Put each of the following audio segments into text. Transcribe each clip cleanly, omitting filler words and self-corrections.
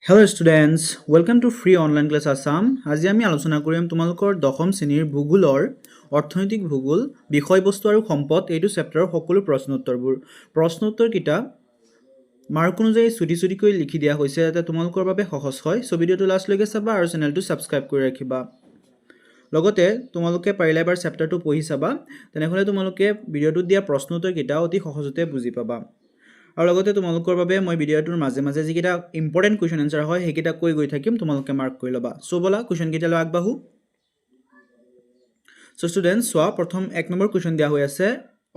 Hello students, welcome to free online class Assam. আজি আমি আলোচনা কৰিম তোমালোকৰ দশম শ্ৰেণীৰ ভূগোলৰ অৰ্থনৈতিক ভূগোল বিষয়বস্তু আৰু সম্পদ এইটো চেপ্টাৰৰ সকলো প্ৰশ্নোত্তৰ কিটা মাৰ্ক অনুযায়ী ছুটি লিখি দিয়া হৈছে যাতে তোমালোকৰ বাবে সহজ হয়। সো ভিডিওটো লাষ্টলৈকে চাবা আৰু চেনেলটো সাবস্ক্ৰাইব কৰি ৰাখিবা। লগতে তোমালোকে পাৰিলে এবাৰ চেপ্টাৰটো পঢ়ি চাবা, তেনেহলে তোমালোকে ভিডিওটোত দিয়া প্ৰশ্নোত্তৰ কিটা অতি সহজতে বুজি পাবা। আৰু লগতে তোমালোকৰ বাবে মই ভিডিওটোৰ মাজে মাজে যিকেইটা ইম্পৰ্টেণ্ট কুৱেশ্যন এনসাৰ হয় সেইকেইটা কৈ গৈ থাকিম, তোমালোকে মাৰ্ক কৰি ল'বা। সো বলা কুৱেশ্যন কেইটালৈ আগবাঢ়ো। সো ষ্টুডেণ্টছ চোৱা, প্ৰথম 1 নম্বৰ কুৱেশ্যন দিয়া হৈ আছে,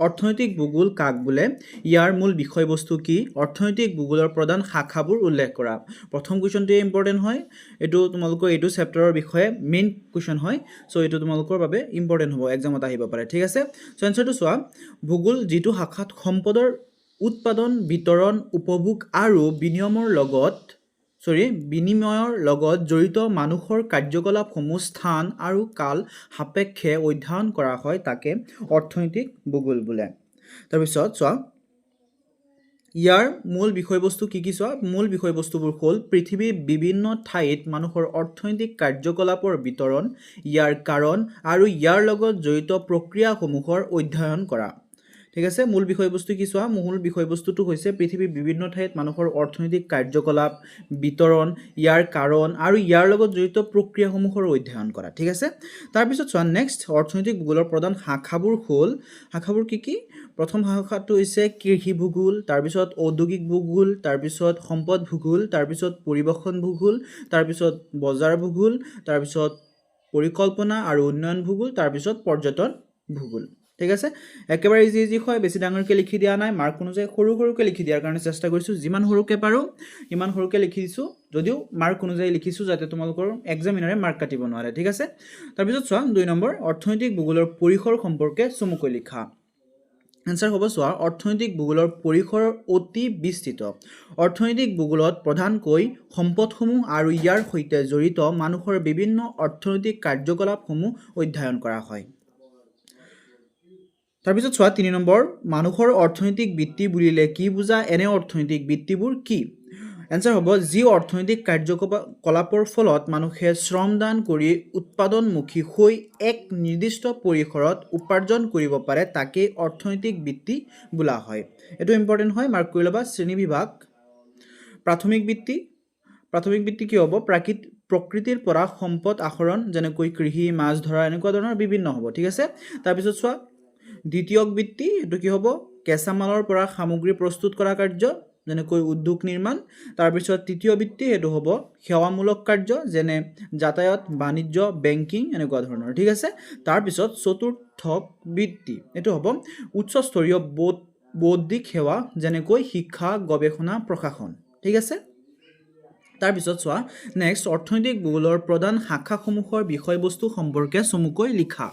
অৰ্থনৈতিক ভূগোল কাক বোলে, ইয়াৰ মূল বিষয়বস্তু কি, অৰ্থনৈতিক ভূগোলৰ প্ৰধান শাখাবোৰ উল্লেখ কৰা। প্ৰথম কুৱেশ্যনটোৱে ইম্পৰ্টেণ্ট হয়, এইটো তোমালোকৰ এইটো চেপ্টাৰৰ বিষয়ে মেইন কুৱেশ্যন হয়। সো এইটো তোমালোকৰ বাবে ইম্পৰ্টেণ্ট হ'ব, এক্সামত আহিব পাৰে, ঠিক আছে। সো এনসাৰটো চোৱা, ভূগোল যিটো শাখাত সম্পদৰ উৎপাদন, বিতৰণ, উপভোগ আৰু বিনিময়ৰ লগত জড়িত মানুহৰ কাৰ্যকলাপসমূহ স্থান আৰু কাল সাপেক্ষে অধ্যয়ন কৰা হয় তাকে অৰ্থনৈতিক ভূগোল বোলে। তাৰপিছত চোৱা, ইয়াৰ মূল বিষয়বস্তু কি চোৱা, মূল বিষয়বস্তুবোৰ হ'ল পৃথিৱীৰ বিভিন্ন ঠাইত মানুহৰ অৰ্থনৈতিক কাৰ্যকলাপৰ বিতৰণ, ইয়াৰ কাৰণ আৰু ইয়াৰ লগত জড়িত প্ৰক্ৰিয়াসমূহৰ অধ্যয়ন কৰা। ঠিক আছে, মূল বিষয়বস্তু কি চোৱা, মূল বিষয়বস্তুটো হৈছে পৃথিৱীৰ বিভিন্ন ঠাইত মানুহৰ অৰ্থনৈতিক কাৰ্যকলাপ, বিতৰণ, ইয়াৰ কাৰণ আৰু ইয়াৰ লগত জড়িত প্ৰক্ৰিয়াসমূহৰ অধ্যয়ন কৰা। ঠিক আছে, তাৰপিছত চোৱা নেক্সট, অৰ্থনৈতিক ভূগোলৰ প্ৰধান শাখাবোৰ হ'ল, শাখাবোৰ কি? প্ৰথম শাখাটো হৈছে কৃষি ভূগোল, তাৰপিছত ঔদ্যোগিক ভূগোল, তাৰপিছত সম্পদ ভূগোল, তাৰপিছত পৰিবহণ ভূগোল, তাৰপিছত বজাৰ ভূগোল, তাৰপিছত পৰিকল্পনা আৰু উন্নয়ন ভূগোল, তাৰপিছত পৰ্যটন ভূগোল। ঠিক আছে, একেবাৰে ইজি হয়, বেছি ডাঙৰকৈ লিখি দিয়া নাই, মাৰ্ক অনুযায়ী সৰুকৈ লিখি দিয়াৰ কাৰণে চেষ্টা কৰিছোঁ, যিমান সৰুকৈ পাৰোঁ ইমান সৰুকৈ লিখি দিছোঁ, যদিও মাৰ্ক অনুযায়ী লিখিছোঁ যাতে তোমালোকৰ এক্সামিনাৰে মাৰ্ক কাটিব নোৱাৰে। ঠিক আছে, তাৰপিছত চোৱা 2 নম্বৰ, অৰ্থনৈতিক ভূগোলৰ পৰিসৰ সম্পৰ্কে চমুকৈ লিখা। এনসাৰ হ'ব চোৱা, অৰ্থনৈতিক ভূগোলৰ পৰিসৰ অতি বিস্তৃত। অৰ্থনৈতিক ভূগোলত প্ৰধানকৈ সম্পদসমূহ আৰু ইয়াৰ সৈতে জড়িত মানুহৰ বিভিন্ন অৰ্থনৈতিক কাৰ্যকলাপসমূহ অধ্যয়ন কৰা হয়। তাৰপিছত চোৱা 3 নম্বৰ, মানুহৰ অৰ্থনৈতিক বৃত্তি বুলিলে কি বুজা, এনে অৰ্থনৈতিক বৃত্তিবোৰ কি? এনসাৰ হ'ব, যি অৰ্থনৈতিক কাৰ্যকলাপৰ ফলত মানুহে শ্ৰমদান কৰি উৎপাদনমুখী হৈ এক নিৰ্দিষ্ট পৰিসৰত উপাৰ্জন কৰিব পাৰে তাকেই অৰ্থনৈতিক বৃত্তি বোলা হয়। এইটো ইম্পৰ্টেণ্ট হয়, মাৰ্ক কৰি ল'বা। শ্ৰেণীবিভাগ, প্ৰাথমিক বৃত্তি কি হ'ব, প্ৰকৃতিৰ পৰা সম্পদ আহৰণ, যেনেকৈ কৃষি, মাছ ধৰা, এনেকুৱা ধৰণৰ বিভিন্ন হ'ব। ঠিক আছে, তাৰপিছত চোৱা দ্বিতীয়ক বৃত্তি, এইটো কি হ'ব, কেঁচামালৰ পৰা সামগ্ৰী প্ৰস্তুত কৰা কাৰ্য, যেনেকৈ উদ্যোগ নিৰ্মাণ। তাৰপিছত তৃতীয় বৃত্তি, সেইটো হ'ব সেৱামূলক কাৰ্য, যেনে যাতায়াত, বাণিজ্য, বেংকিং, এনেকুৱা ধৰণৰ। ঠিক আছে, তাৰপিছত চতুৰ্থক বৃত্তি, এইটো হ'ব উচ্চস্তৰীয় বৌদ্ধিক সেৱা, যেনেকৈ শিক্ষা, গৱেষণা, প্ৰশাসন। ঠিক আছে, তাৰপিছত চোৱা নেক্সট, অৰ্থনৈতিক ভূগোলৰ প্ৰধান শাখাসমূহৰ বিষয়বস্তু সম্পৰ্কে চমুকৈ লিখা।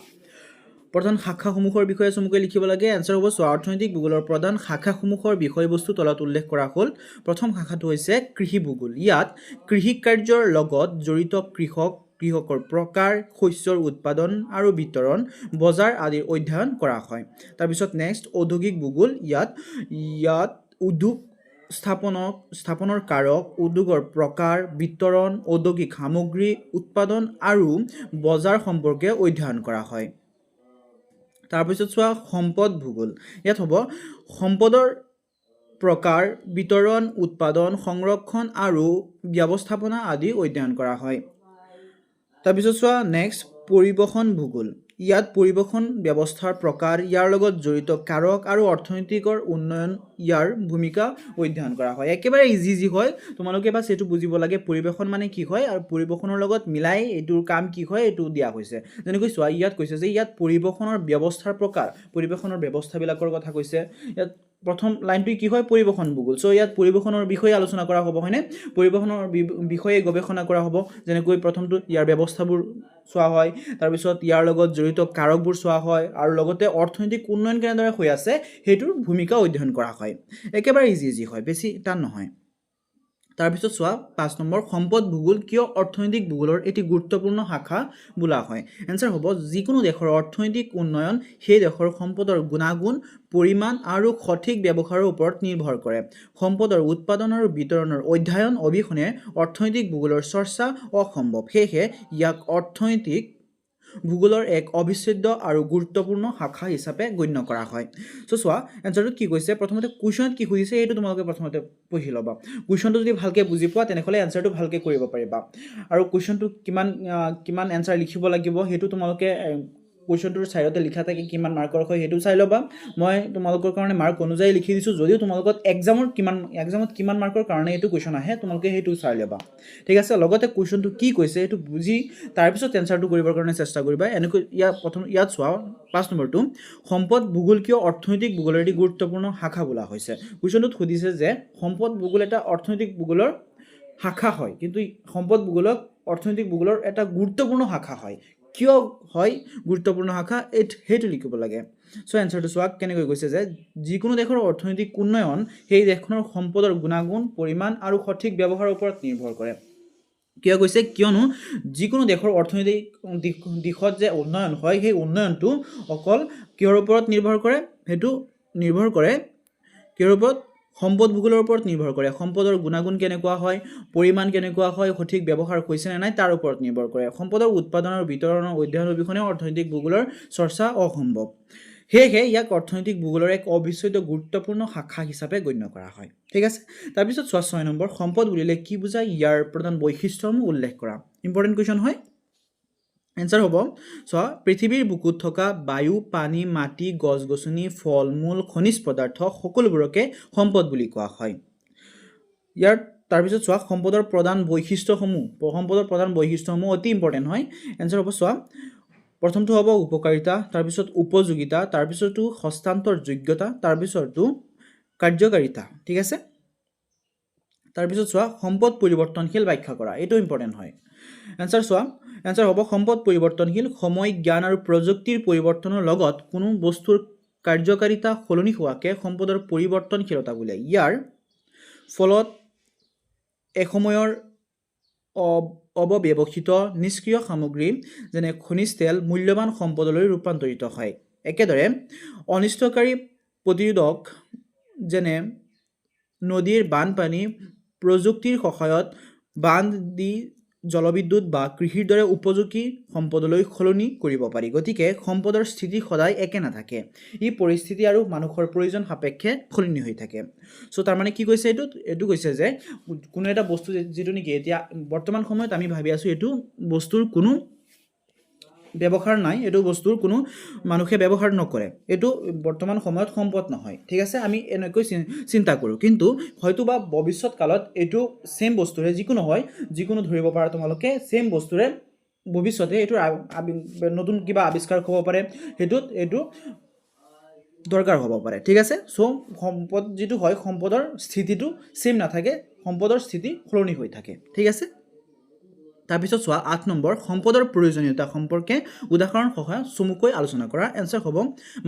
প্ৰধান শাখাসমূহৰ বিষয়ে চমুকৈ লিখিব লাগে। এনসাৰ হ'ব চোৱা, অৰ্থনৈতিক ভূগোলৰ প্ৰধান শাখাসমূহৰ বিষয়বস্তু তলত উল্লেখ কৰা হ'ল। প্ৰথম শাখাটো হৈছে কৃষি ভূগোল। ইয়াত কৃষি কাৰ্যৰ লগত জড়িত কৃষকৰ প্ৰকাৰ, শস্যৰ উৎপাদন আৰু বিতৰণ, বজাৰ আদিৰ অধ্যয়ন কৰা হয়। তাৰপিছত নেক্সট, ঔদ্যোগিক ভূগোল। ইয়াত উদ্যোগ স্থাপনৰ কাৰক, উদ্যোগৰ প্ৰকাৰ, বিতৰণ, ঔদ্যোগিক সামগ্ৰী উৎপাদন আৰু বজাৰ সম্পৰ্কে অধ্যয়ন কৰা হয়। তাৰপিছত চোৱা সম্পদ ভূগোল। ইয়াত হ'ব সম্পদৰ প্ৰকাৰ, বিতৰণ, উৎপাদন, সংৰক্ষণ আৰু ব্যৱস্থাপনা আদি অধ্যয়ন কৰা হয়। তাৰপিছত চোৱা নেক্সট, পৰিবহণ ভূগোল। ইয়াত পৰিবহণ ব্যৱস্থাৰ প্ৰকাৰ, ইয়াৰ লগত জড়িত কাৰক আৰু অৰ্থনৈতিকৰ উন্নয়ন, ইয়াৰ ভূমিকা অধ্যয়ন কৰা হয়। একেবাৰে ইজি হয়, তোমালোকে বাছ এইটো বুজিব লাগে পৰিবহণ মানে কি হয় আৰু পৰিবহণৰ লগত মিলাই এইটোৰ কাম কি হয় এইটো দিয়া হৈছে। যেনেকৈ চোৱা, ইয়াত কৈছে যে ইয়াত পৰিবহণৰ ব্যৱস্থাৰ প্ৰকাৰ, পৰিবহণৰ ব্যৱস্থাবিলাকৰ কথা কৈছে। ইয়াত প্ৰথম লাইনটোৱে কি হয়, পৰিবহণ ভূগোল। চ' ইয়াত পৰিবহণৰ বিষয়ে আলোচনা কৰা হ'ব, হয়নে? পৰিবহণৰ বিষয়ে গৱেষণা কৰা হ'ব, যেনেকৈ প্ৰথমটো ইয়াৰ ব্যৱস্থাবোৰ চোৱা হয়, তাৰপিছত ইয়াৰ লগত জড়িত কাৰকবোৰ চোৱা হয়, আৰু লগতে অৰ্থনৈতিক উন্নয়ন কেনেদৰে হৈ আছে সেইটোৰ ভূমিকা অধ্যয়ন কৰা হয়। একেবাৰে ইজি হয়, বেছি টান নহয়। তাৰপিছত চোৱা 5 নম্বৰ সম্পদ ভূগোল কিয় অৰ্থনৈতিক ভূগোলৰ এটি গুৰুত্বপূৰ্ণ শাখা বোলা হয় এনসাৰ হ'ব যিকোনো দেশৰ অৰ্থনৈতিক উন্নয়ন সেই দেশৰ সম্পদৰ গুণাগুণ পৰিমাণ আৰু সঠিক ব্যৱহাৰৰ ওপৰত নিৰ্ভৰ কৰে সম্পদৰ উৎপাদন আৰু বিতৰণৰ অধ্যয়ন অবিহনে অৰ্থনৈতিক ভূগোলৰ চৰ্চা অসম্ভৱ সেয়েহে ইয়াক অৰ্থনৈতিক ভূগোলৰ এক অবিচ্ছেদ্য আৰু গুৰুত্বপূৰ্ণ শাখা হিচাপে গণ্য কৰা হয় সো চোৱা এনসাৰটো কি কৈছে প্ৰথমতে কুৱেশ্যনত কি সুধিছে এইটো তোমালোকে প্ৰথমতে পঢ়ি ল'বা কুৱেশ্যনটো যদি ভালকৈ বুজি পোৱা তেনেহ'লে এনসাৰটো ভালকৈ কৰিব পাৰিবা আৰু কুৱেশ্যনটো কিমান এনসাৰ লিখিব লাগিব সেইটো তোমালোকে কুৱেশ্যনটোৰ চাইডতে লিখা থাকে কিমান মাৰ্কৰ হয় সেইটো চাই ল'বা মই তোমালোকৰ কাৰণে মাৰ্ক অনুযায়ী লিখি দিছোঁ যদিও তোমালোকক এক্সামত কিমান মাৰ্কৰ কাৰণে এইটো কুৱেশ্যন আহে তোমালোকে সেইটো চাই ল'বা ঠিক আছে লগতে কুৱেশ্যনটো কি কৈছে সেইটো বুজি তাৰপিছত এনসাৰটো কৰিবৰ কাৰণে চেষ্টা কৰিবা এনেকৈ ইয়াত চোৱা 5 নম্বৰটো সম্পদ ভূগোল কিয় অৰ্থনৈতিক ভূগোলৰ এটি গুৰুত্বপূৰ্ণ শাখা বোলা হৈছে কুৱেশ্যনটোত সুধিছে যে সম্পদ ভূগোল এটা অৰ্থনৈতিক ভূগোলৰ শাখা হয় কিন্তু সম্পদ ভূগোলক অৰ্থনৈতিক ভূগোলৰ এটা গুৰুত্বপূৰ্ণ শাখা হয় কিয় হয় গুৰুত্বপূৰ্ণ শাখা সেইটো লিখিব লাগে সো এনসাৰটো চোৱা কেনেকৈ কৈছে যে যিকোনো দেশৰ অৰ্থনৈতিক উন্নয়ন সেই দেশখনৰ সম্পদৰ গুণাগুণ পৰিমাণ আৰু সঠিক ব্যৱহাৰৰ ওপৰত নিৰ্ভৰ কৰে কিয় কৈছে কিয়নো যিকোনো দেশৰ অৰ্থনৈতিক দিশত যে উন্নয়ন হয় সেই উন্নয়নটো অকল কিহৰ ওপৰত নিৰ্ভৰ কৰে সেইটো নিৰ্ভৰ কৰে কিহৰ ওপৰত সম্পদ ভূগোলৰ ওপৰত নিৰ্ভৰ কৰে সম্পদৰ গুণাগুণ কেনেকুৱা হয় পৰিমাণ কেনেকুৱা হয় সঠিক ব্যৱহাৰ হৈছে নে নাই তাৰ ওপৰত নিৰ্ভৰ কৰে সম্পদৰ উৎপাদন আৰু বিতৰণৰ অধ্যয়ন অবিহনে অৰ্থনৈতিক ভূগোলৰ চৰ্চা অসম্ভৱ সেয়েহে ইয়াক অৰ্থনৈতিক ভূগোলৰ এক অবিচ্ছেদ্য গুৰুত্বপূৰ্ণ শাখা হিচাপে গণ্য কৰা হয় ঠিক আছে তাৰপিছত 6 নম্বৰ সম্পদ বুলিলে কি বুজায় ইয়াৰ প্ৰধান বৈশিষ্ট্যসমূহ উল্লেখ কৰা ইম্পৰ্টেণ্ট কুৱেশ্যন হয় এনসাৰ হ'ব চোৱা পৃথিৱীৰ বুকুত থকা বায়ু পানী মাটি গছ গছনি ফল মূল খনিজ পদাৰ্থ সকলোবোৰকে সম্পদ বুলি কোৱা হয় ইয়াৰ তাৰপিছত চোৱা সম্পদৰ প্ৰধান বৈশিষ্ট্যসমূহ অতি ইম্পৰ্টেণ্ট হয় এনসাৰ হ'ব চোৱা প্ৰথমটো হ'ব উপকাৰিতা তাৰপিছত উপযোগিতা তাৰপিছতো হস্তান্তৰ যোগ্যতা তাৰপিছতো কাৰ্যকাৰিতা ঠিক আছে তাৰপিছত চোৱা সম্পদ পৰিৱৰ্তনশীল ব্যাখ্যা কৰা এইটো ইম্পৰ্টেণ্ট হয় এনসাৰ হ'ব সম্পদ পৰিৱৰ্তনশীল সময় জ্ঞান আৰু প্ৰযুক্তিৰ পৰিৱৰ্তনৰ লগত কোনো বস্তুৰ কাৰ্যকাৰিতা সলনি হোৱাকে সম্পদৰ পৰিৱৰ্তনশীলতা বোলে ইয়াৰ ফলত এসময়ৰ অব্যৱহৃত নিষ্ক্ৰিয় সামগ্ৰী যেনে খনিজ তেল মূল্যৱান সম্পদলৈ ৰূপান্তৰিত হয় একেদৰে অনিষ্টকাৰী প্ৰতিৰোধক যেনে নদীৰ বানপানী প্ৰযুক্তিৰ সহায়ত বান্ধ দি জলবিদ্যুৎ বা কৃষিৰ দৰে উপযোগী সম্পদলৈ সলনি কৰিব পাৰি গতিকে সম্পদৰ স্থিতি সদায় একে নাথাকে ই পৰিস্থিতি আৰু মানুহৰ প্ৰয়োজন সাপেক্ষে সলনি হৈ থাকে সো তাৰ মানে কি কৈছে এইটো কৈছে যে কোনো এটা বস্তু যেটো নেকি এতিয়া বৰ্তমান সময়ত আমি ভাবি আছো এইটো বস্তুৰ কোনো ব্যৱহাৰ নাই এইটো বস্তুৰ কোনো মানুহে ব্যৱহাৰ নকৰে এইটো বৰ্তমান সময়ত সম্পদ নহয় ঠিক আছে আমি এনেকৈ চিন্তা কৰোঁ কিন্তু হয়তো বা ভৱিষ্যত কালত এইটো সেম বস্তুৰে যিকোনো ধৰিব পাৰা তোমালোকে সেম বস্তুৰে ভৱিষ্যতে এইটো নতুন কিবা আৱিষ্কাৰ হ'ব পাৰে এইটো দৰকাৰ হ'ব পাৰে ঠিক আছে সো সম্পদ যেটো হয় সম্পদৰ স্থিতিটো সেম নাথাকে সম্পদৰ স্থিতি সলনি হৈ থাকে ঠিক আছে তাৰপিছত চোৱা 8 নম্বৰ সম্পদৰ প্ৰয়োজনীয়তা সম্পৰ্কে উদাহৰণ সহায়ত চমুকৈ আলোচনা কৰা এনসাৰ হ'ব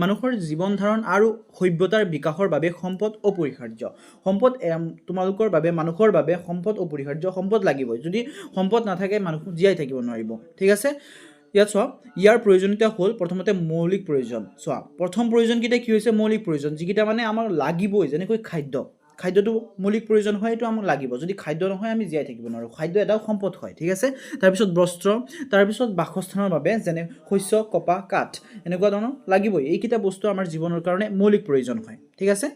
মানুহৰ জীৱন ধাৰণ আৰু সভ্যতাৰ বিকাশৰ বাবে সম্পদ অপৰিহাৰ্য সম্পদ তোমালোকৰ বাবে মানুহৰ বাবে সম্পদ অপৰিহাৰ্য সম্পদ লাগিবই যদি সম্পদ নাথাকে মানুহ জীয়াই থাকিব নোৱাৰিব ঠিক আছে ইয়াত চোৱা ইয়াৰ প্ৰয়োজনীয়তা হ'ল প্ৰথমতে মৌলিক প্ৰয়োজন চোৱা প্ৰথম প্ৰয়োজনকেইটা কি হৈছে মৌলিক প্ৰয়োজন যিকেইটা মানে আমাক লাগিবই যেনেকৈ খাদ্যটো মৌলিক প্ৰয়োজন হয় এইটো আমাক লাগিব যদি খাদ্য নহয় আমি জীয়াই থাকিব নোৱাৰোঁ খাদ্য এটা সম্পদ হয় ঠিক আছে তাৰপিছত বস্ত্ৰ তাৰপিছত বাসস্থানৰ বাবে যেনে শস্য কপাহ কাঠ এনেকুৱা ধৰণৰ লাগিবই এইকেইটা বস্তু আমাৰ জীৱনৰ কাৰণে মৌলিক প্ৰয়োজন হয় ঠিক আছে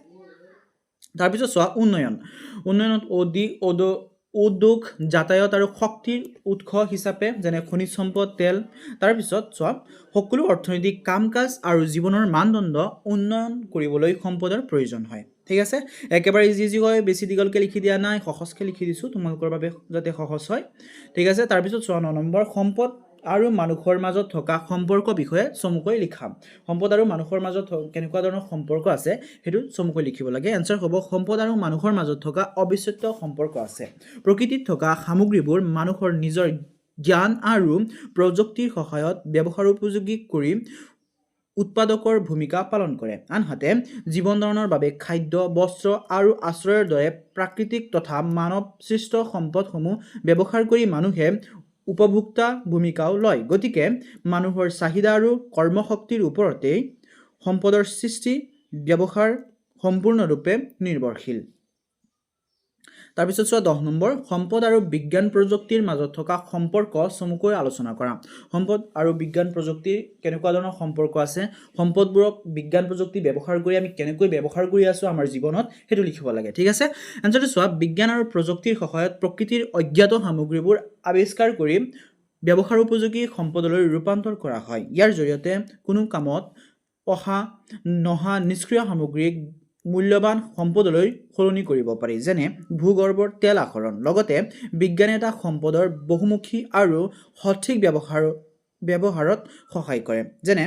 তাৰপিছত চোৱা উন্নয়নত উদ্যোগ যাতায়াত আৰু শক্তিৰ উৎস হিচাপে যেনে খনিজ সম্পদ তেল তাৰপিছত চোৱা সকলো অৰ্থনৈতিক কাম কাজ আৰু জীৱনৰ মানদণ্ড উন্নয়ন কৰিবলৈ সম্পদৰ প্ৰয়োজন হয় ঠিক আছে একেবাৰে ইজি হয় বেছি দীঘলকৈ লিখি দিয়া নাই সহজকৈ লিখি দিছোঁ তোমালোকৰ বাবে যাতে সহজ হয় ঠিক আছে তাৰপিছত 6 নম্বৰ সম্পদ আৰু মানুহৰ মাজত থকা সম্পৰ্ক বিষয়ে চমুকৈ লিখা সম্পদ আৰু মানুহৰ মাজত কেনেকুৱা ধৰণৰ সম্পৰ্ক আছে সেইটো চমুকৈ লিখিব লাগে এনসাৰ হ'ব সম্পদ আৰু মানুহৰ মাজত থকা অবিচ্ছেদ্য সম্পৰ্ক আছে প্ৰকৃতিত থকা সামগ্ৰীবোৰ মানুহৰ নিজৰ জ্ঞান আৰু প্ৰযুক্তিৰ সহায়ত ব্যৱহাৰ উপযোগী কৰি উৎপাদকৰ ভূমিকা পালন কৰে। আনহাতে জীৱন ধাৰণৰ বাবে খাদ্য, বস্ত্ৰ আৰু আশ্ৰয়ৰ দৰে প্ৰাকৃতিক তথা মানৱ সৃষ্ট সম্পদসমূহ ব্যৱহাৰ কৰি মানুহে উপভোক্তা ভূমিকাও লয়। গতিকে মানুহৰ চাহিদা আৰু কৰ্মশক্তিৰ ওপৰতেই সম্পদৰ সৃষ্টি ব্যৱহাৰ সম্পূৰ্ণৰূপে নিৰ্ভৰশীল। তাৰপিছত চোৱা 10 নম্বৰ, সম্পদ আৰু বিজ্ঞান প্ৰযুক্তিৰ মাজত থকা সম্পৰ্ক চমুকৈ আলোচনা কৰা। সম্পদ আৰু বিজ্ঞান প্ৰযুক্তিৰ কেনেকুৱা ধৰণৰ সম্পৰ্ক আছে, সম্পদবোৰক বিজ্ঞান প্ৰযুক্তি ব্যৱহাৰ কৰি আমি কেনেকৈ ব্যৱহাৰ কৰি আছো আমাৰ জীৱনত, সেইটো লিখিব লাগে। ঠিক আছে, এনচাৰটো চোৱা, বিজ্ঞান আৰু প্ৰযুক্তিৰ সহায়ত প্ৰকৃতিৰ অজ্ঞাত সামগ্ৰীবোৰ আৱিষ্কাৰ কৰি ব্যৱহাৰ উপযোগী সম্পদলৈ ৰূপান্তৰ কৰা হয়। ইয়াৰ জৰিয়তে কোনো কামত নহা নিষ্ক্ৰিয় সামগ্ৰীক মূল্যৱান সম্পদলৈ সলনি কৰিব পাৰি, যেনে ভূগৰ্ভৰ তেল আহৰণ। লগতে বিজ্ঞানে এটা সম্পদৰ বহুমুখী আৰু সঠিক ব্যৱহাৰত সহায় কৰে, যেনে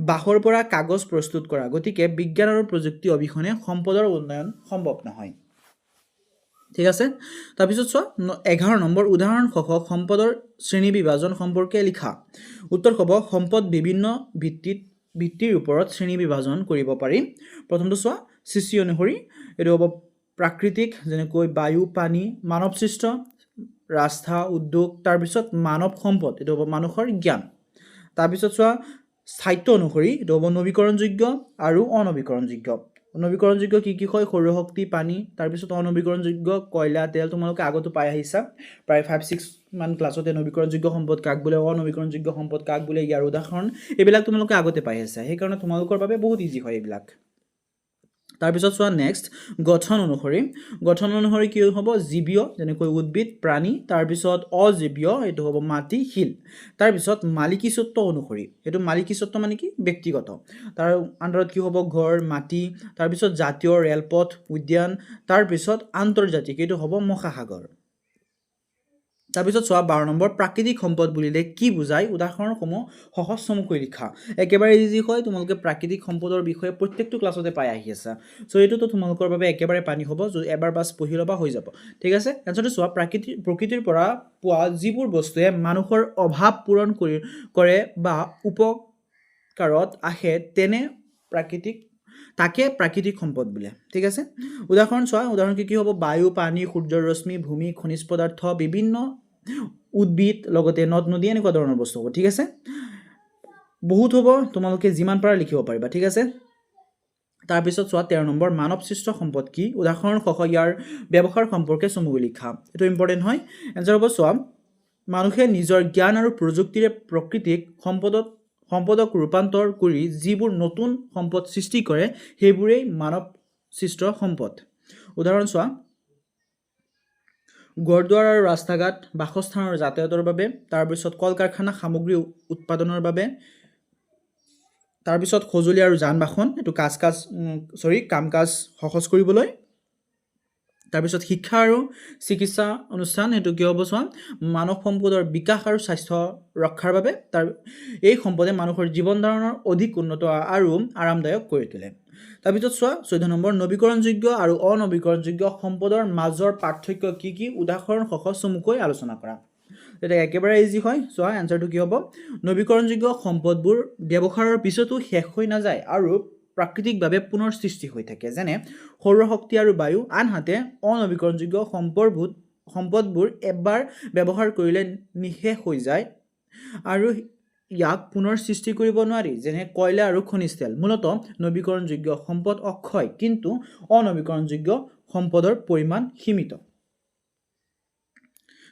বাঁহৰ পৰা কাগজ প্ৰস্তুত কৰা। গতিকে বিজ্ঞান আৰু প্ৰযুক্তি অবিহনে সম্পদৰ উন্নয়ন সম্ভৱ নহয়। ঠিক আছে, তাৰপিছত চোৱা 11 নম্বৰ, উদাহৰণসহ সম্পদৰ শ্ৰেণী বিভাজন সম্পৰ্কে লিখা। উত্তৰ হ'ব, সম্পদ বিভিন্ন ভিত্তিৰ ওপৰত শ্ৰেণী বিভাজন কৰিব পাৰি। প্ৰথমটো চোৱা, সৃষ্টি অনুসৰি, এইটো হ'ব প্ৰাকৃতিক, যেনেকৈ বায়ু, পানী, মানৱ সৃষ্ট, ৰাস্তা, উদ্যোগ। তাৰপিছত মানৱ সম্পদ, এইটো হ'ব মানুহৰ জ্ঞান। তাৰপিছত চোৱা, স্থায়িত্ব অনুসৰি, এইটো হ'ব নৱীকৰণযোগ্য আৰু অনৱীকৰণযোগ্য। নৱীকৰণযোগ্য কি কি হয়, সৌৰশক্তি, পানী। তাৰপিছত অনৱীকৰণযোগ্য কয়লা, তেল। তোমালোকে আগতো পাই আহিছা প্ৰায় 5-6 মান ক্লাছতে, নৱীকৰণযোগ্য সম্পদ কাক বোলে, অনৱীকৰণযোগ্য সম্পদ কাক বোলে, ইয়াৰ উদাহৰণ এইবিলাক তোমালোকে আগতে পাই আহিছা, সেইকাৰণে তোমালোকৰ বাবে বহুত ইজি হয় এইবিলাক। তাৰপিছত চোৱা নেক্সট, গঠন অনুসৰি কি হ'ব, জীৱীয়, যেনেকৈ উদ্ভিদ, প্ৰাণী। তাৰপিছত অজীৱীয়, এইটো হ'ব মাটি, শিল। তাৰপিছত মালিকীস্বত্ব অনুসৰি, এইটো মালিকীস্বত্ব মানে কি, ব্যক্তিগত। তাৰ আণ্ডাৰত কি হ'ব, ঘৰ, মাটি। তাৰপিছত জাতীয়, ৰেলপথ, উদ্যান। তাৰপিছত আন্তৰ্জাতিক, এইটো হ'ব মহাসাগৰ। তাৰপিছত চোৱা 12 নম্বৰ, প্ৰাকৃতিক সম্পদ বুলিলে কি বুজায়, উদাহৰণসমূহ সহজ চমুকৈ লিখা। একেবাৰে ইজি হয়, তোমালোকে প্ৰাকৃতিক সম্পদৰ বিষয়ে প্ৰত্যেকটো ক্লাছতে পাই আহি আছা। চ' এইটোতো তোমালোকৰ বাবে একেবাৰে পানী হ'ব, যদি এবাৰ বাছ পঢ়ি ল'বা হৈ যাব। ঠিক আছে, এনচাৰটো চোৱা, প্ৰকৃতিৰ পৰা পোৱা যিবোৰ বস্তুৱে মানুহৰ অভাৱ পূৰণ কৰে বা উপকাৰত আহে তাকে প্ৰাকৃতিক সম্পদ বোলে। ঠিক আছে, উদাহৰণ চোৱা, উদাহৰণ কি হ'ব, বায়ু, পানী, সূৰ্যৰ ৰশ্মি, ভূমি, খনিজ পদাৰ্থ, বিভিন্ন উদ্ভিদ, লগতে নদ নদী, এনেকুৱা ধৰণৰ বস্তু হ'ব। ঠিক আছে, বহুত হ'ব, তোমালোকে যিমান পাৰা লিখিব পাৰিবা। ঠিক আছে, তাৰপিছত চোৱা 13 নম্বৰ, মানৱ সৃষ্ট সম্পদ কি, উদাহৰণসহ ইয়াৰ ব্যৱহাৰ সম্পৰ্কে চমুকৈ লিখা। এইটো ইম্পৰ্টেণ্ট হয়। এনচাৰ হ'ব, চোৱা, মানুহে নিজৰ জ্ঞান আৰু প্ৰযুক্তিৰে প্ৰকৃতিক সম্পদক ৰূপান্তৰ কৰি যিবোৰ নতুন সম্পদ সৃষ্টি কৰে, সেইবোৰেই মানৱ সৃষ্ট সম্পদ। উদাহৰণ চোৱা, ঘৰদুৱাৰ আৰু ৰাস্তা ঘাট, বাসস্থান আৰু যাতায়াতৰ বাবে। তাৰপিছত কল কাৰখানা, সামগ্ৰী উৎপাদনৰ বাবে। তাৰপিছত সঁজুলি আৰু যান বাহন, এইটো কাম কাজ সহজ কৰিবলৈ। তাৰপিছত শিক্ষা আৰু চিকিৎসা অনুষ্ঠান, সেইটো কি হ'ব, চোৱা, মানৱ সম্পদৰ বিকাশ আৰু স্বাস্থ্য ৰক্ষাৰ বাবে। এই সম্পদে মানুহৰ জীৱন ধাৰণৰ অধিক উন্নত আৰু আৰামদায়ক কৰি তোলে। তাৰপিছত চোৱা 14 নম্বৰ, নৱীকৰণযোগ্য আৰু অনৱীকৰণযোগ্য সম্পদৰ মাজৰ পাৰ্থক্য কি কি, উদাহৰণসহ চমুকৈ আলোচনা কৰা। এটা একেবাৰে ইজি হয়। চোৱা, এনচাৰটো কি হ'ব, নৱীকৰণযোগ্য সম্পদবোৰ ব্যৱহাৰৰ পিছতো শেষ হৈ নাযায় আৰু প্ৰাকৃতিকভাৱে পুনৰ সৃষ্টি হৈ থাকে, যেনে সৌৰশক্তি আৰু বায়ু। আনহাতে অনৱীকৰণযোগ্য সম্পদবোৰ এবাৰ ব্যৱহাৰ কৰিলে নিঃশেষ হৈ যায় আৰু ইয়াক পুনৰ সৃষ্টি কৰিব নোৱাৰি, যেনে কয়লা আৰু খনিজ তেল। মূলতঃ নৱীকৰণযোগ্য সম্পদ অক্ষয়, কিন্তু অনৱীকৰণযোগ্য সম্পদৰ পৰিমাণ সীমিত।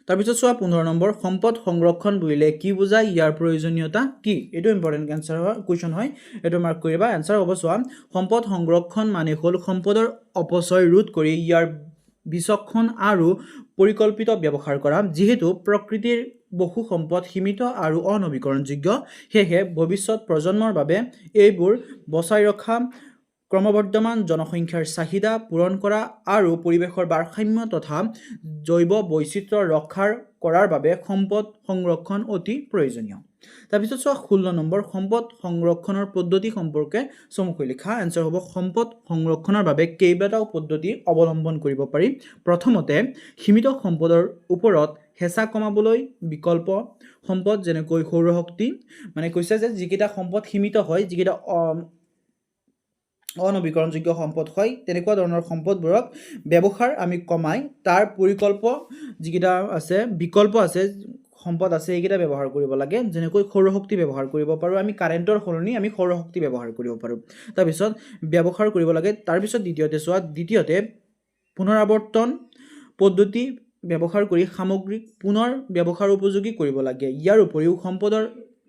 তাৰপিছত চোৱা 15 নম্বৰ, সম্পদ সংৰক্ষণ বুলিলে কি বুজায়, ইয়াৰ প্ৰয়োজনীয়তা কি। এইটো ইম্পৰ্টেণ্ট কুৱেশ্যন হয়, এইটো মাৰ্ক কৰিবা। এনচাৰ হ'ব, চোৱা, সম্পদ সংৰক্ষণ মানে হ'ল সম্পদৰ অপচয় ৰোধ কৰি ইয়াৰ বিচক্ষণ আৰু পৰিকল্পিত ব্যৱহাৰ কৰা। যিহেতু প্ৰকৃতিৰ বহু সম্পদ সীমিত আৰু অনৱীকৰণযোগ্য, সেয়েহে ভৱিষ্যত প্ৰজন্মৰ বাবে এইবোৰ বচাই ৰখা, ক্ৰমবৰ্ধমান জনসংখ্যাৰ চাহিদা পূৰণ কৰা আৰু পৰিৱেশৰ ভাৰসাম্য তথা জৈৱ বৈচিত্ৰ্য ৰক্ষা কৰাৰ বাবে সম্পদ সংৰক্ষণ অতি প্ৰয়োজনীয়। তাৰপিছত চোৱা 16 নম্বৰ সম্পদ সংৰক্ষণৰ পদ্ধতি সম্পৰ্কে চমুকৈ লিখা। এনচাৰ হ'ব সম্পদ সংৰক্ষণৰ বাবে কেইবাটাও পদ্ধতি অৱলম্বন কৰিব পাৰি। প্ৰথমতে সীমিত সম্পদৰ ওপৰত হেঁচা কমাবলৈ বিকল্প সম্পদ যেনেকৈ সৌৰশক্তি, মানে কৈছে যে যিকেইটা সম্পদ সীমিত হয়, যিকেইটা অনবীকৰণযোগ্য সম্পদ হয়, তেনেকুৱা ধৰণৰ সম্পদবোৰক ব্যৱহাৰ আমি কমাই তাৰ যিকেইটা আছে বিকল্প আছে সম্পদ আছে এইকেইটা ব্যৱহাৰ কৰিব লাগে। যেনেকৈ সৌৰশক্তি ব্যৱহাৰ কৰিব পাৰোঁ, আমি কাৰেণ্টৰ সলনি আমি সৌৰশক্তি ব্যৱহাৰ কৰিব পাৰোঁ। তাৰপিছত ব্যৱহাৰ কৰিব লাগে। তাৰপিছত দ্বিতীয়তে পুনৰাৱৰ্তন পদ্ধতি ব্যৱহাৰ কৰি সামগ্ৰিক পুনৰ ব্যৱহাৰ উপযোগী কৰিব লাগে। ইয়াৰ উপৰিও সম্পদৰ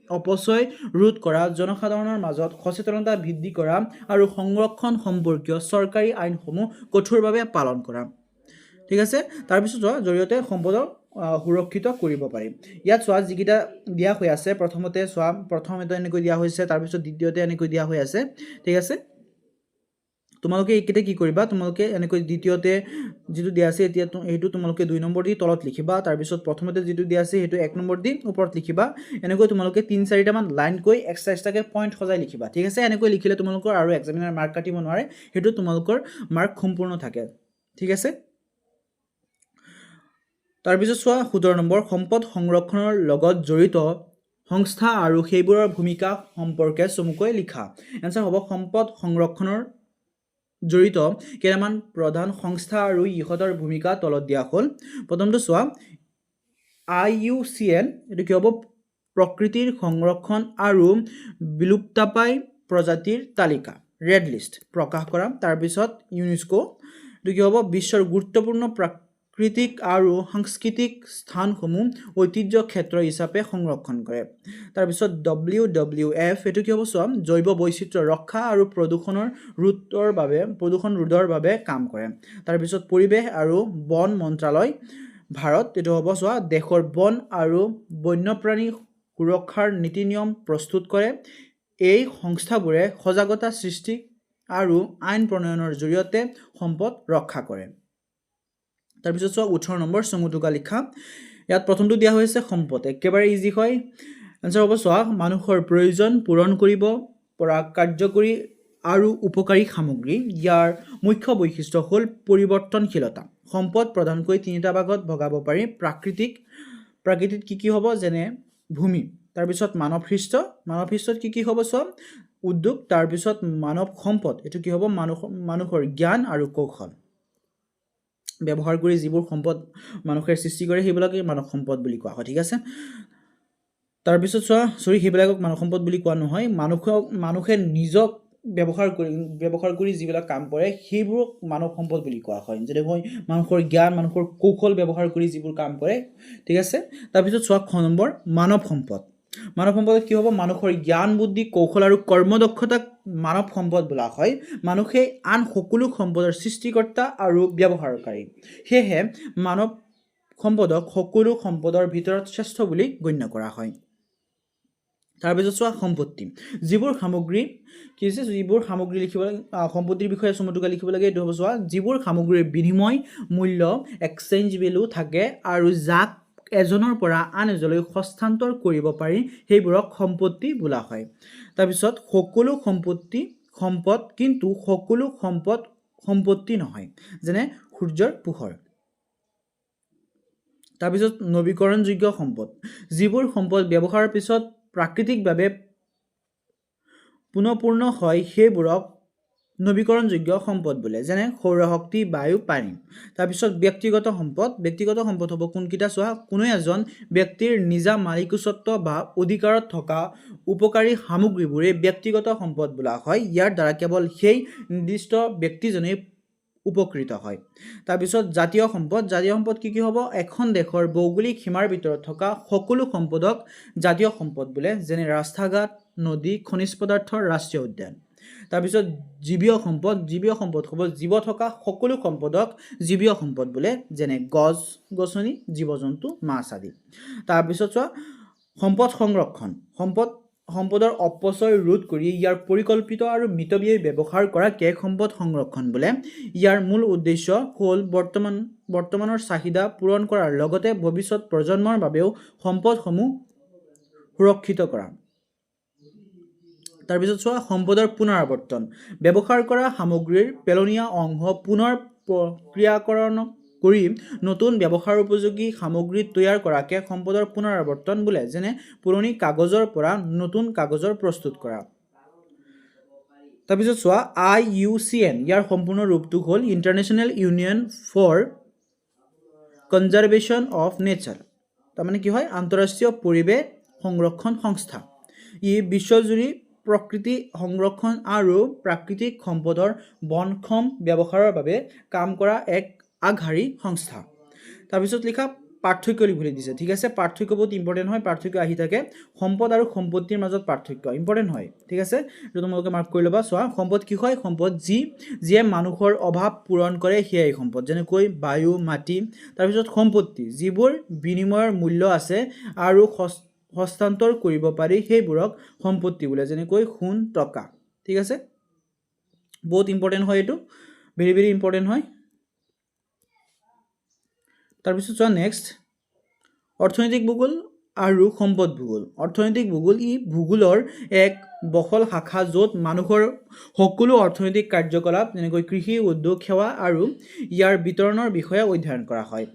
অপচয় ৰোধ কৰা, জনসাধাৰণৰ মাজত সচেতনতা বৃদ্ধি কৰা আৰু সংৰক্ষণ সম্পৰ্কীয় চৰকাৰী আইনসমূহ কঠোৰভাৱে পালন কৰা। ঠিক আছে। তাৰপিছত জৰিয়তে সম্পদক সুৰক্ষিত কৰিব পাৰি। ইয়াত চোৱা যিকেইটা দিয়া হৈ আছে, প্ৰথমতে এনেকৈ দিয়া হৈছে, তাৰপিছত দ্বিতীয়তে এনেকৈ দিয়া হৈ আছে। ঠিক আছে। তোমালোকে এইকেইটা কি কৰিবা, তোমালোকে এনেকৈ দ্বিতীয়তে যিটো দিয়া আছে এতিয়া সেইটো তোমালোকে 2 নম্বৰ দি তলত লিখিবা। তাৰপিছত প্ৰথমতে যিটো দিয়া আছে সেইটো 1 নম্বৰ দি ওপৰত লিখিবা। এনেকৈ তোমালোকে 3-4টা মান লাইনকৈ এক্সট্ৰাকে পইণ্ট সজাই লিখিবা। ঠিক আছে। এনেকৈ লিখিলে তোমালোকৰ আৰু এক্সামিনাৰ মাৰ্ক কাটিব নোৱাৰে, সেইটো তোমালোকৰ মাৰ্ক সম্পূৰ্ণ থাকে। ঠিক আছে। তাৰপিছত চোৱা 17 নম্বৰ সম্পদ সংৰক্ষণৰ লগত জড়িত সংস্থা আৰু সেইবোৰৰ ভূমিকা সম্পৰ্কে চমুকৈ লিখা। এনচাৰ হ'ব সম্পদ সংৰক্ষণৰ জড়িত কেইটামান প্ৰধান সংস্থা আৰু ইহঁতৰ ভূমিকা তলত দিয়া হ'ল। প্ৰথমটো চোৱা IUCN, এইটো কি হ'ব প্ৰকৃতিৰ সংৰক্ষণ আৰু বিলুপ্তপ্ৰায় প্ৰজাতিৰ তালিকা ৰেড লিষ্ট প্ৰকাশ কৰা। তাৰপিছত ইউনেস্কো, এইটো কি হ'ব বিশ্বৰ গুৰুত্বপূৰ্ণ প্ৰাকৃতিক আৰু সাংস্কৃতিক স্থানসমূহ ঐতিহ্য ক্ষেত্ৰ হিচাপে সংৰক্ষণ কৰে। তাৰপিছত WWF, এইটো কি হ'ব চোৱা জৈৱ বৈচিত্ৰ্য ৰক্ষা আৰু প্ৰদূষণ ৰোধৰ বাবে কাম কৰে। তাৰপিছত পৰিৱেশ আৰু বন মন্ত্ৰালয় ভাৰত, এইটো হ'ব চোৱা দেশৰ বন আৰু বন্যপ্ৰাণী সুৰক্ষাৰ নীতি নিয়ম প্ৰস্তুত কৰে। এই সংস্থাবোৰে সজাগতা সৃষ্টি আৰু আইন প্ৰণয়নৰ জৰিয়তে সম্পদ ৰক্ষা কৰে। তাৰপিছত চোৱা 18 নম্বৰ চমুটোকা লিখা। ইয়াত প্ৰথমটো দিয়া হৈছে সম্পদ, একেবাৰে ইজি হয়। আনচাৰ হ'ব চোৱা মানুহৰ প্ৰয়োজন পূৰণ কৰিব পৰা কাৰ্যকৰী আৰু উপকাৰী সামগ্ৰী। ইয়াৰ মুখ্য বৈশিষ্ট্য হ'ল পৰিৱৰ্তনশীলতা। সম্পদ প্ৰধানকৈ 3টা ভাগত ভগাব পাৰি। প্ৰাকৃতিক কি হ'ব, যেনে ভূমি। তাৰপিছত মানৱসৃষ্ট কি হ'ব চোৱা উদ্যোগ। তাৰপিছত মানৱ সম্পদ, এইটো কি হ'ব মানুহৰ জ্ঞান আৰু কৌশল ব্যৱহাৰ কৰি যিবোৰ সম্পদ মানুহে সৃষ্টি কৰে সেইবিলাকে মানৱ সম্পদ বুলি কোৱা হয়। ঠিক আছে। তাৰপিছত চোৱা সেইবিলাকক মানৱ সম্পদ বুলি কোৱা নহয়, মানুহে নিজক ব্যৱহাৰ কৰি যিবিলাক কাম কৰে সেইবোৰক মানৱ সম্পদ বুলি কোৱা হয়। যেনেকৈ মানুহৰ জ্ঞান, মানুহৰ কৌশল ব্যৱহাৰ কৰি যিবোৰ কাম কৰে। ঠিক আছে। তাৰপিছত চোৱা 6 নম্বৰ মানৱ সম্পদ কি হ'ব মানুহৰ জ্ঞান, বুদ্ধি, কৌশল আৰু কৰ্মদক্ষতাক মানৱ সম্পদ বোলা হয়। মানুহে আন সকলো সম্পদৰ সৃষ্টিকৰ্তা আৰু ব্যৱহাৰকাৰী। সেয়েহে মানৱ সম্পদক সকলো সম্পদৰ ভিতৰত শ্ৰেষ্ঠ বুলি গণ্য কৰা হয়। তাৰপিছত চোৱা সম্পত্তি, যিবোৰ সামগ্ৰী লিখিব লাগে, সম্পত্তিৰ বিষয়ে চমুটোকা লিখিব লাগে। এইটো হ'ব চোৱা যিবোৰ সামগ্ৰীৰ বিনিময় মূল্য এক্সচেঞ্জ ভেলু থাকে আৰু যাক এজনৰ পৰা আন এজনলৈ হস্তান্তৰ কৰিব পাৰি সেইবোৰক সম্পত্তি বোলা হয়। তাৰপিছত সকলো সম্পদ কিন্তু সকলো সম্পত্তি নহয়, যেনে সূৰ্যৰ পোহৰ। তাৰপিছত নৱীকৰণযোগ্য সম্পদ, যিবোৰ সম্পদ ব্যৱহাৰৰ পিছত প্ৰাকৃতিকভাৱে পুনঃপূৰ্ণ হয় সেইবোৰক নৱীকৰণযোগ্য সম্পদ বোলে, যেনে সৌৰশক্তি, বায়ু, পানী। তাৰপিছত ব্যক্তিগত সম্পদ হ'ব কোনকেইটা চোৱা কোনো এজন ব্যক্তিৰ নিজা মালিকীস্বত্ব বা অধিকাৰত থকা উপকাৰী সামগ্ৰীবোৰে ব্যক্তিগত সম্পদ বোলা হয়। ইয়াৰ দ্বাৰা কেৱল সেই নিৰ্দিষ্ট ব্যক্তিজনেই উপকৃত হয়। তাৰপিছত জাতীয় সম্পদ কি হ'ব এখন দেশৰ ভৌগোলিক সীমাৰ ভিতৰত থকা সকলো সম্পদক জাতীয় সম্পদ বোলে, যেনে ৰাস্তা-ঘাট, নদী, খনিজ পদাৰ্থৰ ৰাষ্ট্ৰীয় উদ্যান। তাৰপিছত জীৱীয় সম্পদ হ'ব জীৱ থকা সকলো সম্পদক জীৱীয় সম্পদ বোলে, যেনে গছ-গছনি, জীৱ-জন্তু, মাছ আদি। তাৰপিছত চোৱা সম্পদ সংৰক্ষণ, সম্পদৰ অপচয় ৰোধ কৰি ইয়াৰ পৰিকল্পিত আৰু মিতব্যয়ী ব্যৱহাৰ কৰাকে সম্পদ সংৰক্ষণ বোলে। ইয়াৰ মূল উদ্দেশ্য হ'ল বৰ্তমানৰ চাহিদা পূৰণ কৰাৰ লগতে ভৱিষ্যত প্ৰজন্মৰ বাবেও সম্পদসমূহ সুৰক্ষিত কৰা। তাৰপিছত চোৱা সম্পদৰ পুনৰাৱৰ্তন, ব্যৱহাৰ কৰা সামগ্ৰীৰ পেলনীয়া অংশ পুনৰ প্ৰক্ৰিয়াকৰণ কৰি নতুন ব্যৱহাৰ উপযোগী সামগ্ৰী তৈয়াৰ কৰাকে সম্পদৰ পুনৰাৱৰ্তন বোলে। যেনে পুৰণি কাগজৰ পৰা নতুন কাগজৰ প্ৰস্তুত কৰা। তাৰপিছত চোৱা IUCN, ইয়াৰ সম্পূৰ্ণ ৰূপটো হ'ল international union for conservation of nature. তাৰমানে কি হয়, আন্তঃৰাষ্ট্ৰীয় পৰিৱেশ সংৰক্ষণ সংস্থা। ই বিশ্বজুৰি প্ৰকৃতি সংৰক্ষণ আৰু প্ৰাকৃতিক সম্পদৰ বনক্ষম ব্যৱহাৰৰ বাবে কাম কৰা এক আগশাৰী সংস্থা। তাৰপিছত লিখা পাৰ্থক্য লিখিবলৈ দিছে, ঠিক আছে। পাৰ্থক্য বহুত ইম্পৰ্টেণ্ট হয়, পাৰ্থক্য আহি থাকে। সম্পদ আৰু সম্পত্তিৰ মাজত পাৰ্থক্য ইম্পৰ্টেণ্ট হয়, ঠিক আছে। এইটো তোমালোকে মাৰ্ক কৰি ল'বা। চোৱা সম্পদ কি হয়, সম্পদ যিয়ে মানুহৰ অভাৱ পূৰণ কৰে সেয়াই সম্পদ, যেনেকৈ বায়ু, মাটি। তাৰপিছত সম্পত্তি যিবোৰ বিনিময়ৰ মূল্য আছে আৰু হস্তান্তৰ কৰিব পাৰি সেইবোৰক সম্পত্তি বোলে, যেনেকৈ সোণ, টকা, ঠিক আছে। বহুত ইম্পৰ্টেণ্ট হয়, এইটো ভেৰি ভেৰি ইম্পৰ্টেণ্ট হয়। তাৰপিছত চোৱা নেক্সট, অৰ্থনৈতিক ভূগোল আৰু সম্পদ ভূগোল। অৰ্থনৈতিক ভূগোল ই ভূগোলৰ এক বহল শাখা য'ত মানুহৰ সকলো অৰ্থনৈতিক কাৰ্যকলাপ যেনেকৈ কৃষি, উদ্যোগ, সেৱা আৰু ইয়াৰ বিতৰণৰ বিষয়ে অধ্যয়ন কৰা হয়।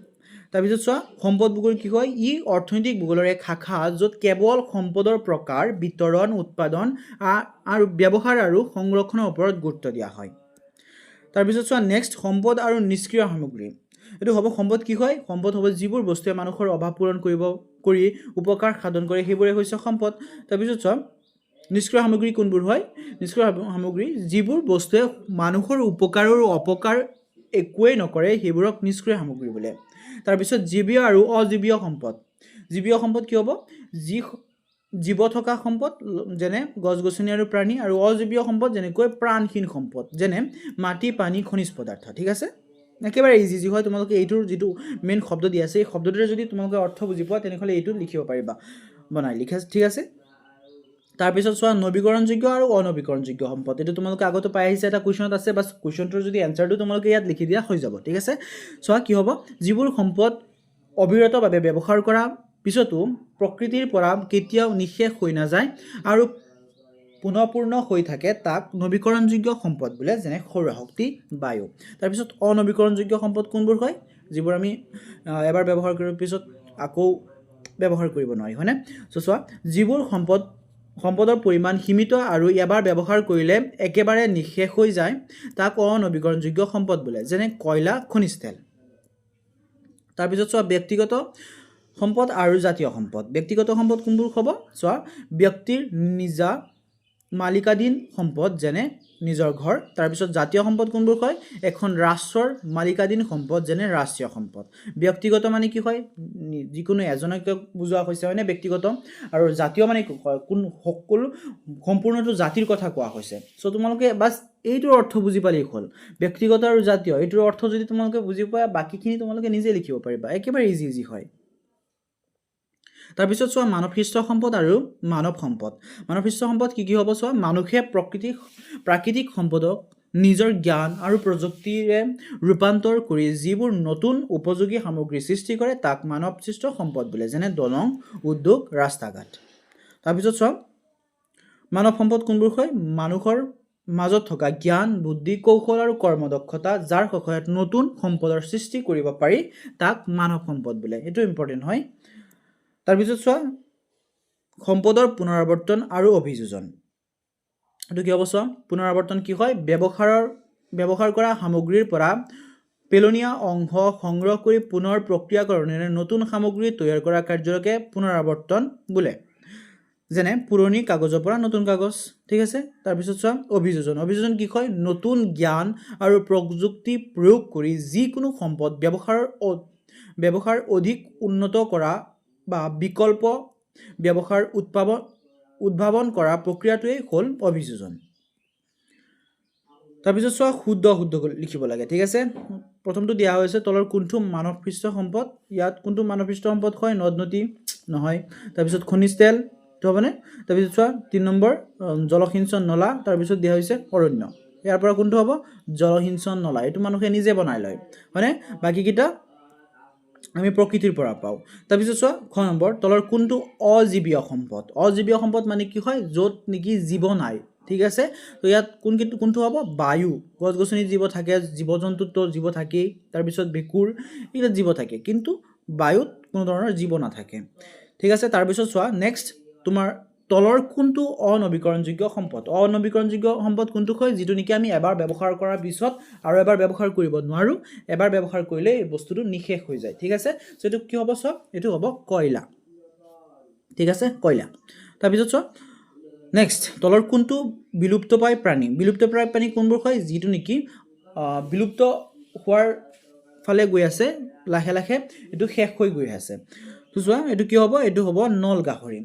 তাৰপিছত চোৱা সম্পদ ভূগোল কি হয়, ই অৰ্থনৈতিক ভূগোলৰ এক শাখা য'ত কেৱল সম্পদৰ প্ৰকাৰ, বিতৰণ, উৎপাদন আৰু ব্যৱহাৰ আৰু সংৰক্ষণৰ ওপৰত গুৰুত্ব দিয়া হয়। তাৰপিছত চোৱা নেক্সট, সম্পদ আৰু নিষ্ক্ৰিয় সামগ্ৰী। এইটো হ'ব সম্পদ কি হয়, সম্পদ হ'ব যিবোৰ বস্তুৱে মানুহৰ অভাৱ পূৰণ কৰি উপকাৰ সাধন কৰে সেইবোৰে হৈছে সম্পদ। তাৰপিছত চোৱা নিষ্ক্ৰিয় সামগ্ৰী কোনবোৰ হয়, নিষ্ক্ৰিয় সামগ্ৰী যিবোৰ বস্তুৱে মানুহৰ উপকাৰ আৰু অপকাৰ একোৱেই নকৰে সেইবোৰক নিষ্ক্ৰিয় সামগ্ৰী বোলে। তাৰপিছত জীৱীয় আৰু অজীৱীয় সম্পদ। জীৱীয় সম্পদ কি হ'ব, জীৱ থকা সম্পদ যেনে গছ গছনি আৰু প্ৰাণী, আৰু অজীৱীয় সম্পদ যেনেকৈ প্ৰাণহীন সম্পদ যেনে মাটি, পানী, খনিজ পদাৰ্থ, ঠিক আছে। একেবাৰে ইজি হয়, তোমালোকে এইটোৰ যিটো মেইন শব্দ দিয়া আছে এই শব্দটোৰে যদি তোমালোকে অৰ্থ বুজি পোৱা তেনেহ'লে এইটো লিখিব পাৰিবা বনাই লিখা, ঠিক আছে। তাৰপিছত চোৱা নৱীকৰণযোগ্য আৰু অনৱীকৰণযোগ্য সম্পদ। এইটো তোমালোকে আগতে পাই আহিছে, এটা কুৱেশ্যনত আছে, বাছ কুৱেশ্যনটোৰ যদি এনচাৰটো তোমালোকে ইয়াত লিখি দিয়া হৈ যাব, ঠিক আছে। চোৱা কি হ'ব, যিবোৰ সম্পদ অবিৰতভাৱে ব্যৱহাৰ কৰা পিছতো প্ৰকৃতিৰ পৰা কেতিয়াও নিঃশেষ হৈ নাযায় আৰু পুনঃপূৰ্ণ হৈ থাকে তাক নৱীকৰণযোগ্য সম্পদ বোলে, যেনে সৌৰশক্তি, বায়ু। তাৰপিছত অনৱীকৰণযোগ্য সম্পদ কোনবোৰ হয়, যিবোৰ আমি এবাৰ ব্যৱহাৰ কৰাৰ পিছত আকৌ ব্যৱহাৰ কৰিব নোৱাৰি, হয়নে। চোৱা যিবোৰ সম্পদৰ পৰিমাণ সীমিত আৰু এবাৰ ব্যৱহাৰ কৰিলে একেবাৰে নিঃশেষ হৈ যায় তাক অনৱীকৰণযোগ্য সম্পদ বোলে, যেনে কয়লা, খনিজ তেল। তাৰপিছত চোৱা ব্যক্তিগত সম্পদ আৰু জাতীয় সম্পদ। ব্যক্তিগত সম্পদ কোনবোৰ হ'ব, চোৱা ব্যক্তিৰ নিজা মালিকাধীন সম্পদ যেনে নিজৰ ঘৰ। তাৰপিছত জাতীয় সম্পদ কোনবোৰ হয়, এখন ৰাষ্ট্ৰৰ মালিকাধীন সম্পদ যেনে ৰাষ্ট্ৰীয় সম্পদ। ব্যক্তিগত মানে কি হয়, যিকোনো এজনকে বুজোৱা হৈছে, হয়নে ব্যক্তিগত। আৰু জাতীয় মানে সকলো সম্পূৰ্ণটো জাতিৰ কথা কোৱা হৈছে। চ' তোমালোকে বাছ এইটোৰ অৰ্থ বুজি পালেই হ'ল, ব্যক্তিগত আৰু জাতীয় এইটোৰ অৰ্থ যদি তোমালোকে বুজি পোৱা বাকীখিনি তোমালোকে নিজে লিখিব পাৰিবা, একেবাৰে ইজি হয়। তাৰপিছত চোৱা মানৱসৃষ্ট সম্পদ আৰু মানৱ সম্পদ। মানৱসৃষ্ট সম্পদ কি হ'ব, চোৱা মানুহে প্ৰাকৃতিক সম্পদক নিজৰ জ্ঞান আৰু প্ৰযুক্তিৰে ৰূপান্তৰ কৰি যিবোৰ নতুন উপযোগী সামগ্ৰী সৃষ্টি কৰে তাক মানৱসৃষ্ট সম্পদ বোলে, যেনে দলং, উদ্যোগ, ৰাস্তা ঘাট। তাৰপিছত চোৱা মানৱ সম্পদ কোনবোৰ হয়, মানুহৰ মাজত থকা জ্ঞান, বুদ্ধি, কৌশল আৰু কৰ্মদক্ষতা যাৰ সহায়ত নতুন সম্পদৰ সৃষ্টি কৰিব পাৰি তাক মানৱ সম্পদ বোলে, এইটো ইম্পৰ্টেণ্ট হয়। তাৰপিছত চোৱা সম্পদৰ পুনৰাৱৰ্তন আৰু অভিযোজন। এইটো কি হ'ব, চোৱা পুনৰাৱৰ্তন কি হয়, ব্যৱহাৰ কৰা সামগ্ৰীৰ পৰা পেলনীয়া অংশ সংগ্ৰহ কৰি পুনৰ প্ৰক্ৰিয়াকৰণেৰে নতুন সামগ্ৰী তৈয়াৰ কৰা কাৰ্যকে পুনৰাৱৰ্তন বোলে, যেনে পুৰণি কাগজৰ পৰা নতুন কাগজ, ঠিক আছে। তাৰপিছত চোৱা অভিযোজন কি হয়, নতুন জ্ঞান আৰু প্ৰযুক্তি প্ৰয়োগ কৰি যিকোনো সম্পদ ব্যৱহাৰ অধিক উন্নত কৰা বা বিকল্প ব্যৱহাৰ উদ্ভাৱন কৰা প্ৰক্ৰিয়াটোৱেই হ'ল অভিযোজন। তাৰপিছত চোৱা শুদ্ধ লিখিব লাগে, ঠিক আছে। প্ৰথমটো দিয়া হৈছে তলৰ কোনটো মানৱসৃষ্ট সম্পদ, ইয়াত কোনটো মানৱসৃষ্ট সম্পদ হয়, নদ নদী নহয়। তাৰপিছত খনিজ তেল হ'বনে। তাৰপিছত চোৱা 3 নম্বৰ জলসিঞ্চন নলা, তাৰপিছত দিয়া হৈছে অৰণ্য। ইয়াৰ পৰা কোনটো হ'ব, জলসিঞ্চন নলা, এইটো মানুহে নিজে বনাই লয়, হয়নে। বাকীকেইটা আমি প্ৰকৃতিৰ পৰা পাওঁ তাৰপিছত চোৱা খ নম্বৰ তলৰ কোনটো অজীৱীয় সম্পদ অজীৱীয় সম্পদ মানে কি হয় য'ত নেকি জীৱ নাই ঠিক আছে তো ইয়াত কোনটো হ'ব বায়ু গছ গছনি জীৱ থাকে জীৱ জন্তুতো জীৱ থাকেই তাৰপিছত ভেঁকুৰ এইবিলাক জীৱ থাকে কিন্তু বায়ুত কোনো ধৰণৰ জীৱ নাথাকে ঠিক আছে তাৰপিছত চোৱা নেক্সট তোমাৰ তলৰ কোনটো অনবীকৰণযোগ্য সম্পদ কোনটো হয় যিটো নেকি আমি এবাৰ ব্যৱহাৰ কৰাৰ পিছত আৰু এবাৰ ব্যৱহাৰ কৰিব নোৱাৰো এবাৰ ব্যৱহাৰ কৰিলে এই বস্তুটো নিশেষ হৈ যায় ঠিক আছে সো এইটো কি হ'ব চোৱা এইটো হ'ব কয়লা ঠিক আছে কয়লা তাৰপিছত চোৱা নেক্সট তলৰ কোনটো বিলুপ্তপ্ৰায় প্ৰাণী কোনবোৰ হয় যিটো নেকি বিলুপ্ত হোৱাৰ ফালে গৈ আছে লাহে লাহে এইটো শেষ হৈ গৈ আছে তো চোৱা এইটো কি হ'ব এইটো হ'ব নল গাহৰি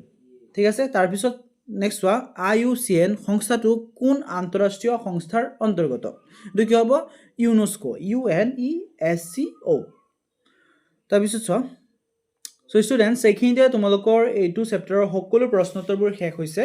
ঠিক আছে তাৰপিছত নেক্সট চোৱা IUCN সংস্থাটো কোন আন্তঃৰাষ্ট্ৰীয় সংস্থাৰ অন্তৰ্গত এইটো কি হ'ব ইউনেস্কো UNESCO তাৰপিছত চোৱা সো ষ্টুডেণ্টছ এইখিনিতে তোমালোকৰ এইটো চেপ্টাৰৰ সকলো প্ৰশ্নোত্তৰবোৰ শেষ হৈছে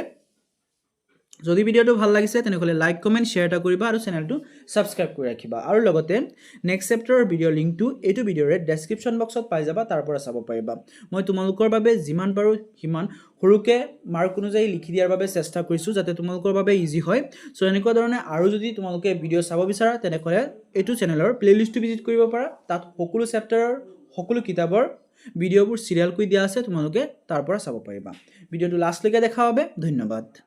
যদি ভিডিওটো ভাল লাগিছে তেনেহ'লে লাইক কমেণ্ট শ্বেয়াৰ এটা কৰিবা আৰু চেনেলটো ছাবস্ক্ৰাইব কৰি ৰাখিবা আৰু লগতে নেক্সট চেপ্টাৰৰ ভিডিঅ' লিংকটো এইটো ভিডিঅ'ৰে ডেছক্ৰিপশ্যন বক্সত পাই যাবা তাৰ পৰা চাব পাৰিবা মই তোমালোকৰ বাবে যিমান পাৰোঁ সিমান সৰুকৈ মাৰ্ক অনুযায়ী লিখি দিয়াৰ বাবে চেষ্টা কৰিছোঁ যাতে তোমালোকৰ বাবে ইজি হয় সো এনেকুৱা ধৰণে আৰু যদি তোমালোকে ভিডিঅ' চাব বিচাৰা তেনেহ'লে এইটো চেনেলৰ প্লেলিষ্টটো ভিজিট কৰিব পাৰা তাত সকলো চেপ্টাৰৰ সকলো কিতাপৰ ভিডিঅ'বোৰ চিৰিয়েল কৰি দিয়া আছে তোমালোকে তাৰ পৰা চাব পাৰিবা ভিডিঅ'টো লাষ্টলৈকে দেখা বাবে ধন্যবাদ